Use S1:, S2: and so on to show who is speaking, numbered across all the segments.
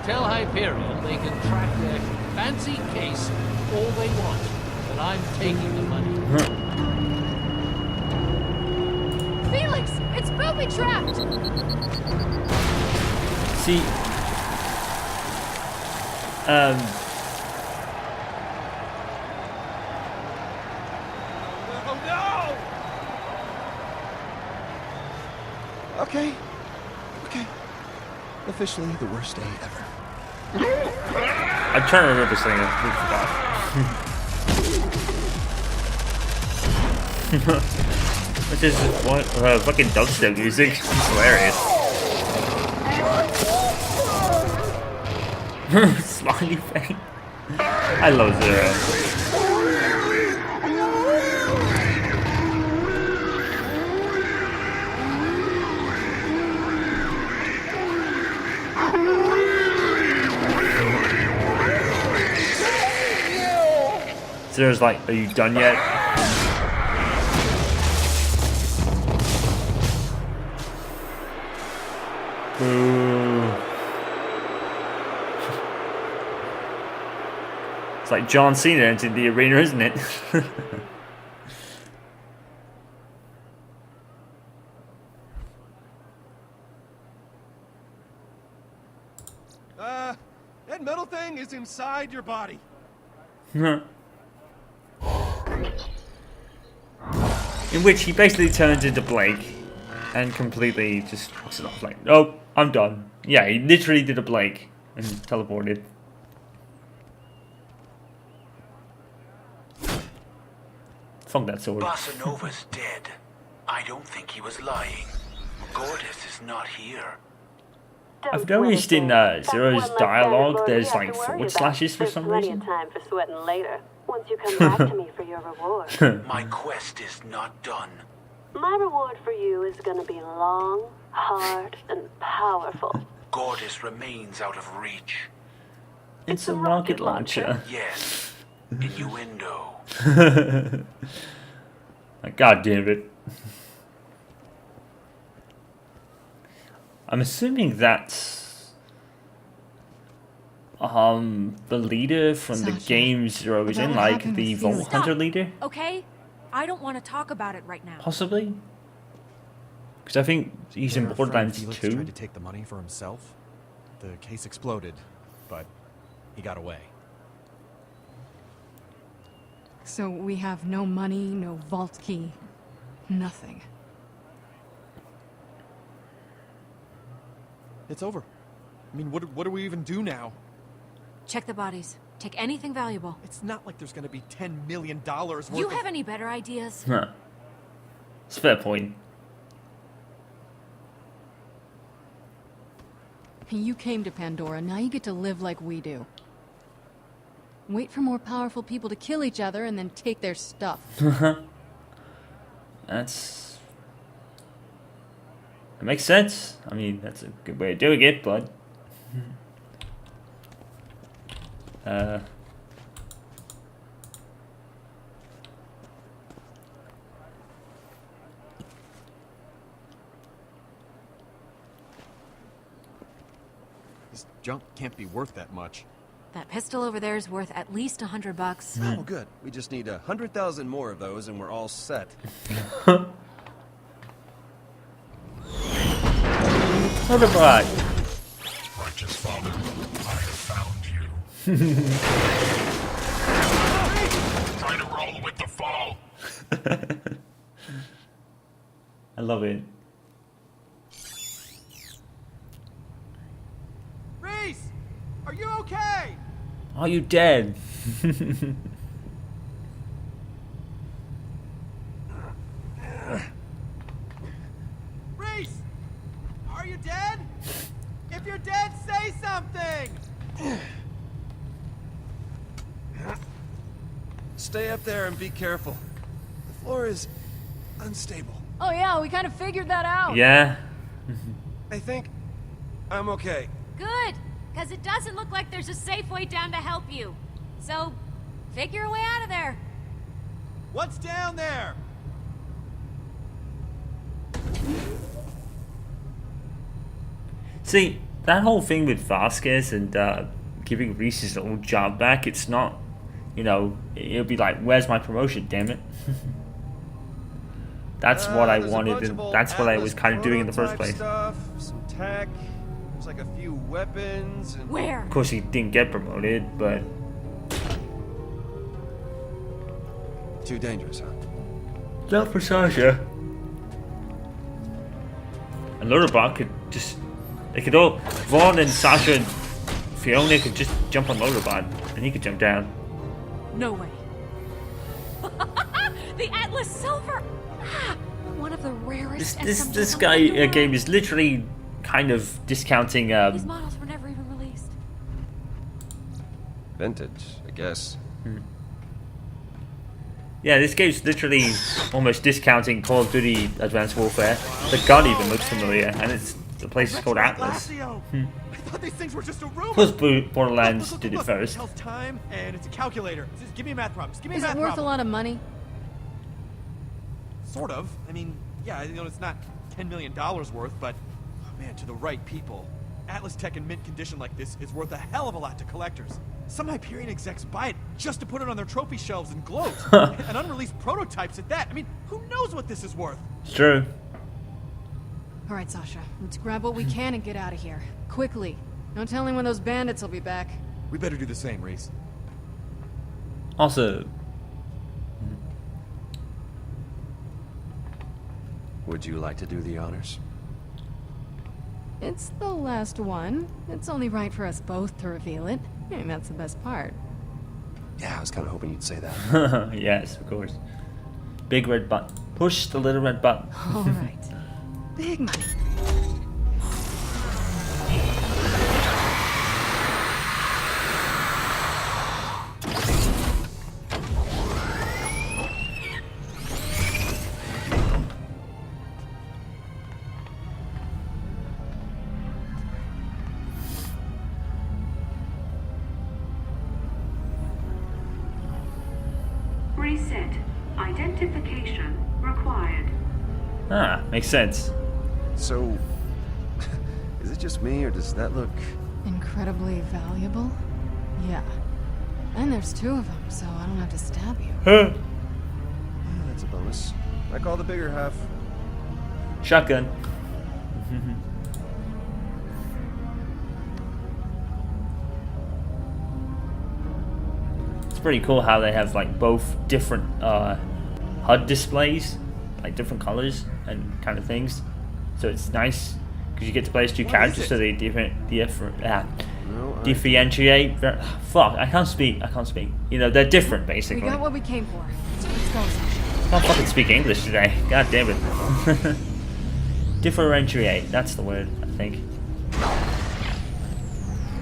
S1: Tell Hyperion they can track their fancy case all they want, but I'm taking the money.
S2: Felix, it's booby-trapped!
S3: See,
S4: Oh no! Okay. Officially the worst day ever.
S3: I'm trying to remember saying it. I forgot. Which is what fucking dubstep music. It's hilarious. Smiley face. I love Zero. Zero's like, are you done yet? Ooh. It's like John Cena entered the arena, isn't it?
S4: That metal thing is inside your body.
S3: In which he basically turns into Blake and completely just walks it off like, oh, I'm done. Yeah, he literally did a Blake and teleported. Fuck that sword.
S5: Bossa Nova's dead. I don't think he was lying. Gortys is not here.
S3: I've noticed in Zero's dialogue there's like forward slashes for some reason.
S6: Time for sweating later. Once you come back to me for your reward.
S5: My quest is not done.
S6: My reward for you is going to be long, hard, and powerful.
S5: Gortys remains out of reach.
S3: It's a rocket launcher.
S5: Yes. Innuendo.
S3: God damn it. I'm assuming that's the leader from the game Zero is in, like the Vault Hunter leader?
S2: Okay? I don't want to talk about it right now.
S3: Possibly? Because I think he's in Borderlands
S7: Felix
S3: 2.
S7: tried to take the money for himself. The case exploded, but he got away.
S8: So we have no money, no vault key, nothing.
S7: It's over. I mean, what do we even do now?
S2: Check the bodies. Take anything valuable.
S7: It's not like there's gonna be $10 million worth
S2: You
S7: of...
S2: have any better ideas?
S3: Huh. It's a fair point.
S8: You came to Pandora, now you get to live like we do. Wait for more powerful people to kill each other and then take their stuff.
S3: That makes sense. I mean, that's a good way of doing it, but...
S7: This junk can't be worth that much.
S2: That pistol over there is worth at least $100.
S4: Oh, good. We just need 100,000 more of those and we're all set.
S3: What about?
S9: Righteous Father, I have found you. Trying to roll with the fall.
S3: I love it.
S4: Reese! Are you okay?
S3: Are you dead?
S4: Reese! Are you dead? If you're dead, say something! Stay up there and be careful. The floor is unstable.
S8: Oh yeah, we kind of figured that out.
S3: Yeah.
S4: I think I'm okay.
S2: Good, because it doesn't look like there's a safe way down to help you. So, figure a way out of there.
S4: What's down there?
S3: See, that whole thing with Vasquez and giving Reese his old job back, it's not, you know, it'll be like, where's my promotion, damn it. That's what I
S4: There's a
S3: wanted,
S4: bunch
S3: and
S4: of old
S3: that's what I
S4: Atlas
S3: was kind of doing in the first
S4: prototype
S3: place.
S4: Stuff, some tech. There's like a few weapons and
S2: Where?
S3: Of course, he didn't get promoted, but
S4: too dangerous, huh?
S3: not for Sasha. And Lurabot could just, they could all, Vaughn and Sasha and Fiona could just jump on Lurabot, and he could jump down.
S2: No way. The Atlas Silver! Ah, one of the rarest and
S3: This
S2: sometimes
S3: guy
S2: in the world.
S3: game is literally kind of discounting.
S2: These models were never even released.
S4: Vintage, I guess.
S3: Yeah, this game's literally almost discounting Call of Duty Advanced Warfare. The gun even looks familiar, and the place is called Atlas.
S7: I thought these things were just a rumor.
S3: Plus, Borderlands did it first.
S7: It tells time, and it's a calculator. Just give me a math problem. Just give me a
S8: Is
S7: math
S8: it worth
S7: problem.
S8: a lot of money?
S7: Sort of. I mean, yeah, you know, it's not $10 million worth, but oh man, to the right people, Atlas tech in mint condition like this is worth a hell of a lot to collectors. Some Hyperion execs buy it just to put it on their trophy shelves and gloat. And unreleased prototypes at that. I mean, who knows what this is worth?
S3: It's true.
S8: All right, Sasha. Let's grab what we can and get out of here. Quickly. No telling when those bandits will be back.
S7: We better do the same, Reese.
S3: Also,
S4: Would you like to do the honors?
S8: It's the last one. It's only right for us both to reveal it. I mean, that's the best part.
S4: Yeah, I was kind of hoping you'd say that.
S3: yes, of course. Big red button. Push the little red button.
S8: All right. Big money.
S6: Reset. Identification required.
S3: Ah, makes sense.
S4: So, is it just me, or does that look...
S8: Incredibly valuable? Yeah. And there's two of them, so I don't have to stab you.
S3: Huh.
S4: Yeah, that's a bonus. I call the bigger half.
S3: Shotgun. It's pretty cool how they have like both different HUD displays, like different colors and kind of things. So it's nice because you get to play as two characters, so they differentiate. Fuck, I can't speak. You know, they're different
S8: We
S3: basically.
S8: got what we came for. Let's go, Sasha.
S3: I can't fucking speak English today. God damn it. Differentiate. That's the word, I think.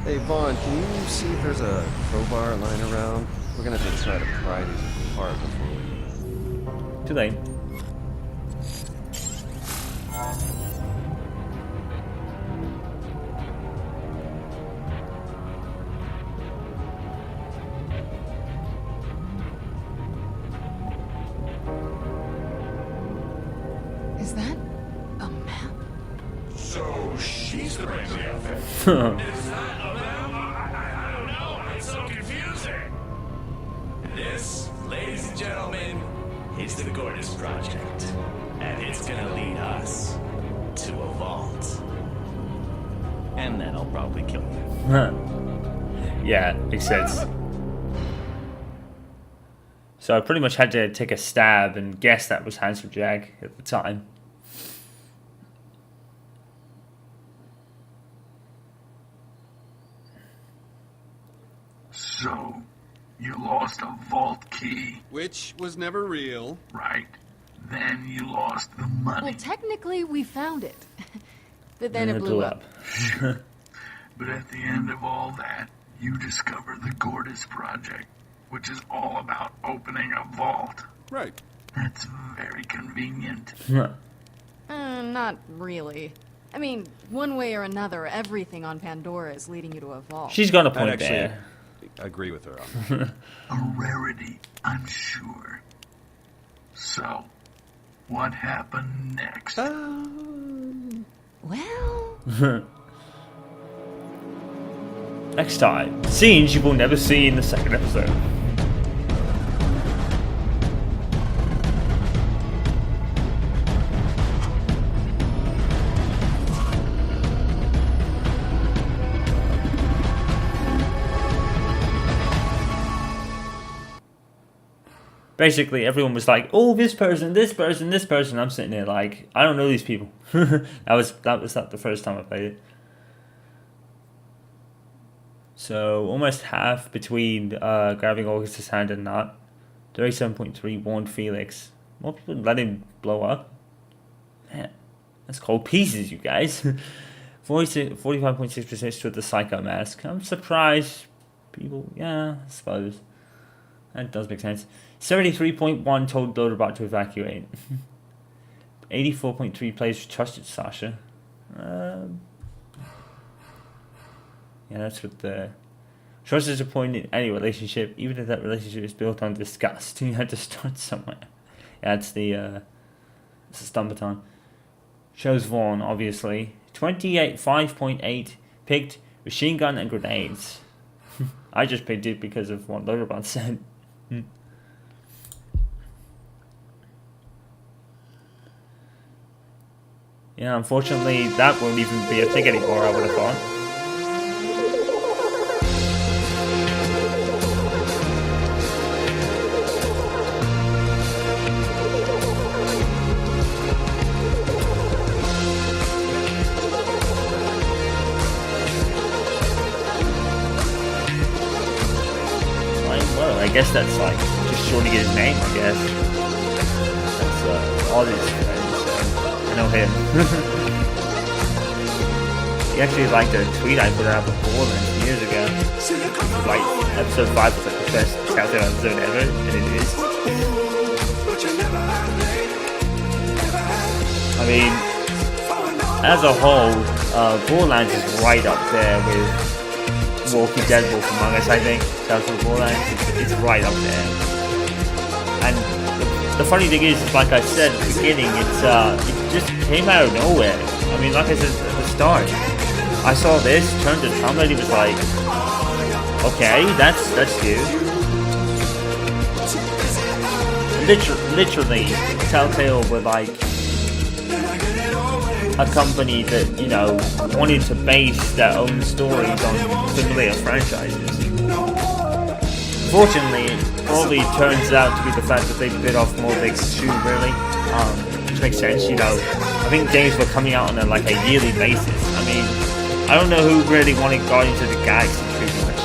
S4: Hey, Vaughn, can you see if there's a crowbar lying around? We're gonna have to try to pry these apart before we...
S3: Too late.
S8: Is that a map?
S9: So she's the brains of the outfit. Is that a map? I don't know. It's so confusing. This, ladies and gentlemen, is the Gortys Project. And it's gonna lead us to a vault. And then I'll probably kill you.
S3: Yeah, makes sense. So I pretty much had to take a stab and guess that was Handsome Jack at the time.
S9: So, you lost a vault key,
S4: Which was never real.
S9: right? Then you lost the
S8: Well,
S9: money.
S8: technically, we found it. But then it blew up.
S9: But at the end of all that, you discover the Gortys Project, which is all about opening a vault.
S4: Right.
S9: That's very convenient.
S8: Not really. I mean, one way or another, everything on Pandora is leading you to a vault.
S3: She's got a
S4: I'd
S3: point
S4: actually
S3: there.
S4: agree with her on that.
S9: A rarity, I'm sure. So, what happened next?
S8: Well,
S3: Next time, scenes you will never see in the second episode. Basically, everyone was like, "Oh, this person, this person, this person." I'm sitting there like, I don't know these people. that was not the first time I played it. So almost half between grabbing Augustus' hand and not. 37.3 warned Felix. More people let him blow up. Man, that's cold pieces, you guys. 45.6% stood the Psycho Mask. I'm surprised. People, yeah, I suppose. That does make sense. 73.1 told Loaderbot to evacuate. 84.3 players trusted Sasha. Yeah, that's what the... Trust is a point in any relationship, even if that relationship is built on disgust. You have to start somewhere. Yeah, it's the Stumbaton. Shows Vaughn, obviously. 5.8 picked machine gun and grenades. I just picked it because of what Loaderbot said. Yeah, unfortunately, that won't even be a thing anymore, I would have thought. Well, I guess that's like just shortening his name, I guess. That's all his friends, so I know him. He actually liked a tweet I put out before years ago. Like, episode 5 was like the best Telltale episode ever, and it is. I mean, as a whole, Borderlands is right up there with Walking Dead, Wolf Among Us, I think. Telltale Borderlands, it's right up there. And the funny thing is, like I said at the beginning, it just came out of nowhere. I mean, like I said at the start, I saw this, turned to Tom, and he was like, okay, that's you. Literally, Telltale were like a company that, you know, wanted to base their own stories on familiar franchises. Fortunately, it probably turns out to be the fact that they bit off more they could chew, really. Which makes sense, you know. I think games were coming out on a yearly basis. I mean, I don't know who really wanted Guardians of the Galaxy too much.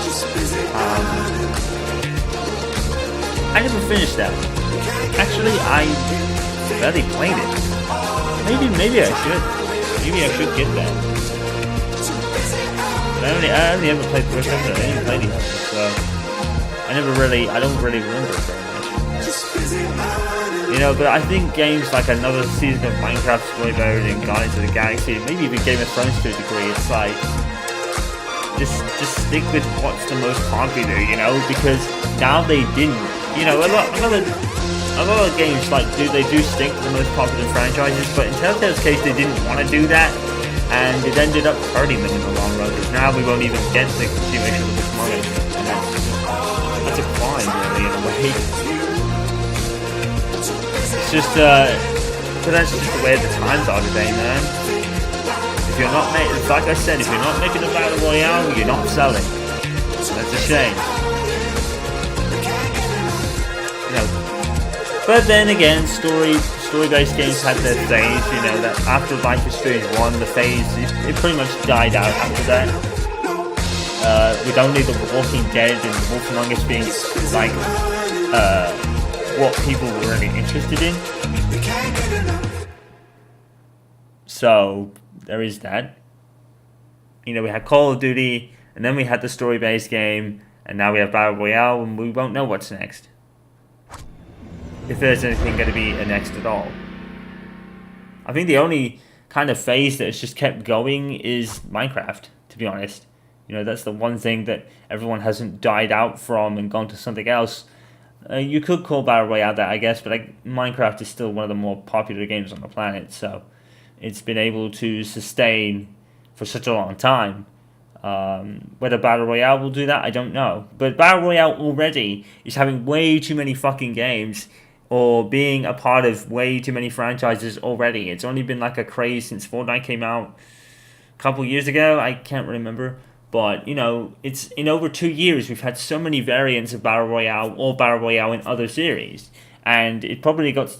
S3: I never finished that. Actually, I barely played it. Maybe I should. Maybe I should get that. But I only ever played the first episode. I didn't play the others, so I don't really remember it very much. You know, but I think games like another season of Minecraft is way better than Guardians of the Galaxy. Maybe even Game of Thrones to a degree. It's like, just stick with what's the most popular, you know, because now they didn't. You know, a lot of games they do stick to the most popular franchises, but in Telltale's case they didn't want to do that, and it ended up hurting them in the long run, because now we won't even get the continuation of this money, and that's a crime, really, in a way. It's just, but that's just the way the times are today, man. If you're not making, like I said, if you're not making a battle royale, you're not selling. That's a shame. You know, but then again, story-based games had their phase. You know, that after Life is Strange 1, the phase it pretty much died out after that. With only The Walking Dead and Wolf Among Us being like what people were really interested in. So there is that. You know, we had Call of Duty, and then we had the story-based game, and now we have Battle Royale, and we won't know what's next. If there's anything going to be a next at all. I think the only kind of phase that has just kept going is Minecraft, to be honest. You know, that's the one thing that everyone hasn't died out from and gone to something else. You could call Battle Royale that, I guess, but Minecraft is still one of the more popular games on the planet, so it's been able to sustain for such a long time. Whether Battle Royale will do that, I don't know. But Battle Royale already is having way too many fucking games, or being a part of way too many franchises already. It's only been like a craze since Fortnite came out a couple years ago. I can't remember. But, you know, it's in over 2 years we've had so many variants of Battle Royale or Battle Royale in other series. And it's probably got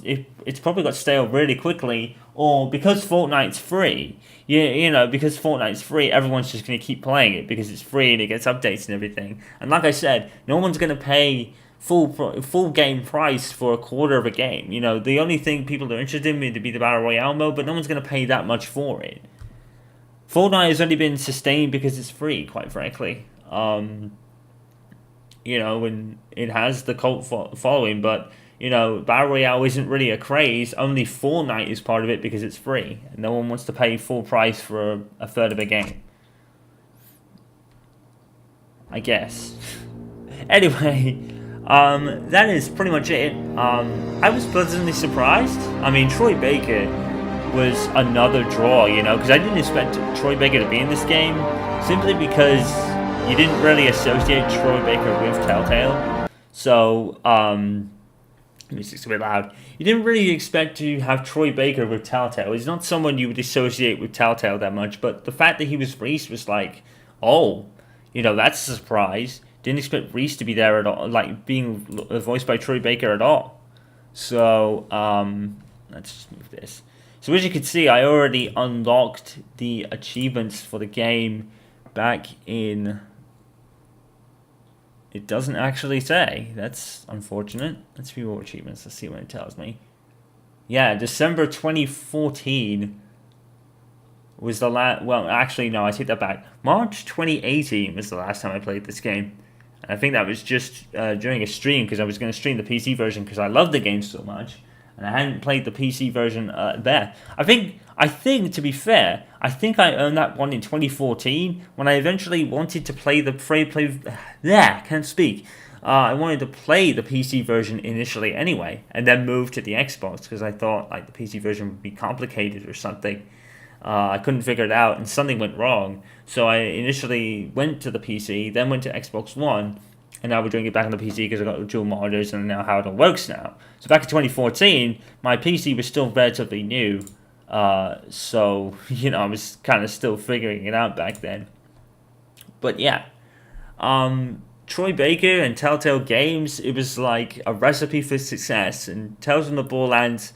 S3: stale really quickly, or because Fortnite's free. You know, because Fortnite's free, everyone's just going to keep playing it because it's free and it gets updates and everything. And like I said, no one's going to pay full game price for a quarter of a game. You know, the only thing people are interested in to be the Battle Royale mode, but no one's going to pay that much for it. Fortnite has only been sustained because it's free, quite frankly. You know, and it has the cult following, but, you know, Battle Royale isn't really a craze. Only Fortnite is part of it because it's free. And no one wants to pay full price for a third of a game. I guess. Anyway, that is pretty much it. I was pleasantly surprised. I mean, Troy Baker was another draw, you know, because I didn't expect Troy Baker to be in this game, simply because you didn't really associate Troy Baker with Telltale. So, music's a bit loud. You didn't really expect to have Troy Baker with Telltale. He's not someone you would associate with Telltale that much, but the fact that he was Reese was like, oh, you know, that's a surprise. Didn't expect Reese to be there at all, like being voiced by Troy Baker at all. So, let's just move this. So as you can see, I already unlocked the achievements for the game back in... It doesn't actually say. That's unfortunate. Let's view all achievements. Let's see what it tells me. Yeah, December 2014 was the last... Well, actually, no, I take that back. March 2018 was the last time I played this game. And I think that was just during a stream, because I was going to stream the PC version because I love the game so much. And I hadn't played the PC version there. I think, to be fair, I think I earned that one in 2014 when I eventually wanted to play the can't speak. I wanted to play the PC version initially anyway, and then move to the Xbox because I thought like the PC version would be complicated or something. I couldn't figure it out, and something went wrong. So I initially went to the PC, then went to Xbox One. And now we're doing it back on the PC because I've got dual monitors and now how it all works now. So back in 2014, my PC was still relatively new. So, you know, I was kind of still figuring it out back then. But yeah. Troy Baker and Telltale Games, it was like a recipe for success. And Tales from the Borderlands,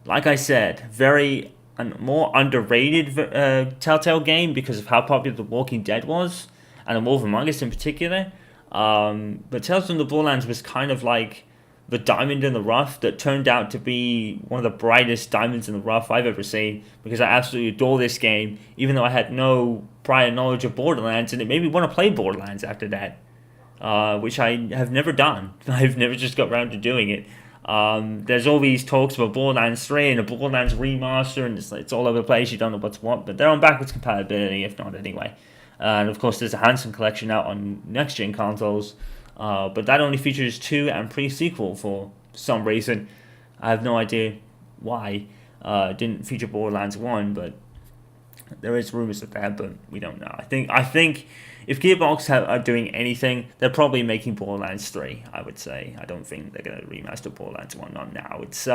S3: like I said, very more underrated Telltale game because of how popular The Walking Dead was. And The Wolf Among Us in particular. But Tales from the Borderlands was kind of like the diamond in the rough that turned out to be one of the brightest diamonds in the rough I've ever seen, because I absolutely adore this game, even though I had no prior knowledge of Borderlands, and it made me want to play Borderlands after that, which I have never done. I've never just got around to doing it. There's all these talks about Borderlands 3 and a Borderlands remaster, and it's all over the place, you don't know what's what, but they're on backwards compatibility, if not anyway. And of course, there's a Handsome collection out on next-gen consoles, but that only features 2 and pre-sequel for some reason. I have no idea why. It didn't feature Borderlands 1, but there is rumors of that, but we don't know. I think if Gearbox are doing anything, they're probably making Borderlands 3, I would say. I don't think they're going to remaster Borderlands 1 on now. It's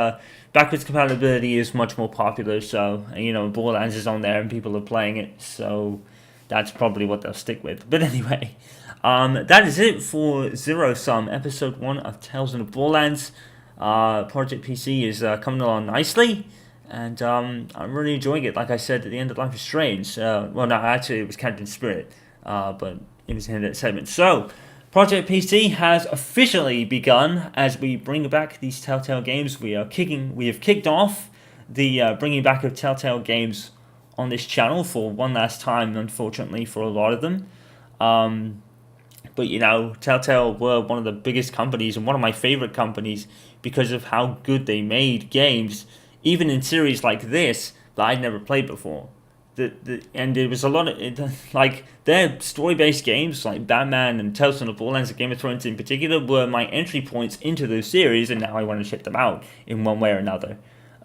S3: backwards compatibility is much more popular, so, you know, Borderlands is on there and people are playing it, so that's probably what they'll stick with. But anyway, that is it for Zero Sum, Episode 1 of Tales from the Borderlands. Project PC is coming along nicely, and I'm really enjoying it. Like I said at the end of Life is Strange. Well, no, actually it was Captain Spirit, but it was in that segment. So, Project PC has officially begun as we bring back these Telltale games. We have kicked off the bringing back of Telltale games on this channel for one last time, unfortunately, for a lot of them. But, you know, Telltale were one of the biggest companies and one of my favorite companies because of how good they made games, even in series like this that I'd never played before. And there was a lot of, like, their story-based games, like Batman and Tales from the Borderlands and Game of Thrones in particular, were my entry points into those series, and now I want to check them out in one way or another.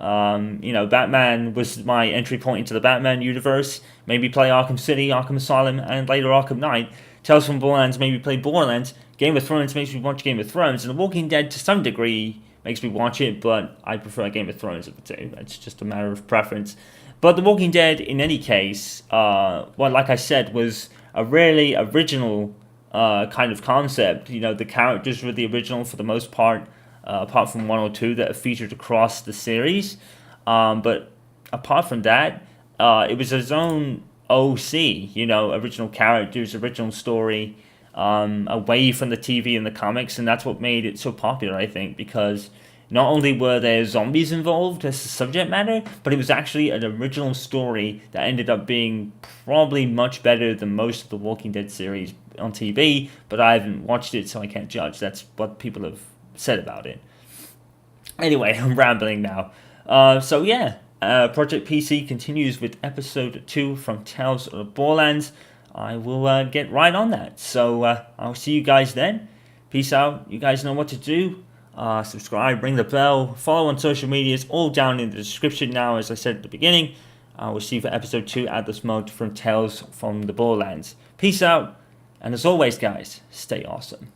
S3: You know, Batman was my entry point into the Batman universe. Maybe play Arkham City, Arkham Asylum, and later Arkham Knight. Tales from Borderlands maybe play Borderlands. Game of Thrones makes me watch Game of Thrones. And The Walking Dead, to some degree, makes me watch it, but I prefer Game of Thrones of the two. It's just a matter of preference. But The Walking Dead, in any case, well, like I said, was a really original kind of concept. You know, the characters were the original for the most part, apart from one or two that are featured across the series. But apart from that, it was its own OC, you know, original characters, original story, away from the TV and the comics, and that's what made it so popular, I think, because not only were there zombies involved as the subject matter, but it was actually an original story that ended up being probably much better than most of the Walking Dead series on TV, but I haven't watched it, so I can't judge. That's what people have said about it. Anyway, I'm rambling now. So yeah, Project PC continues with episode 2 from Tales of the Borderlands. I will get right on that. So I'll see you guys then. Peace out. You guys know what to do. Subscribe, ring the bell, follow on social media. It's all down in the description now, as I said at the beginning. We'll see you for episode 2 Atlas mode from Tales from the Borderlands. Peace out. And as always, guys, stay awesome.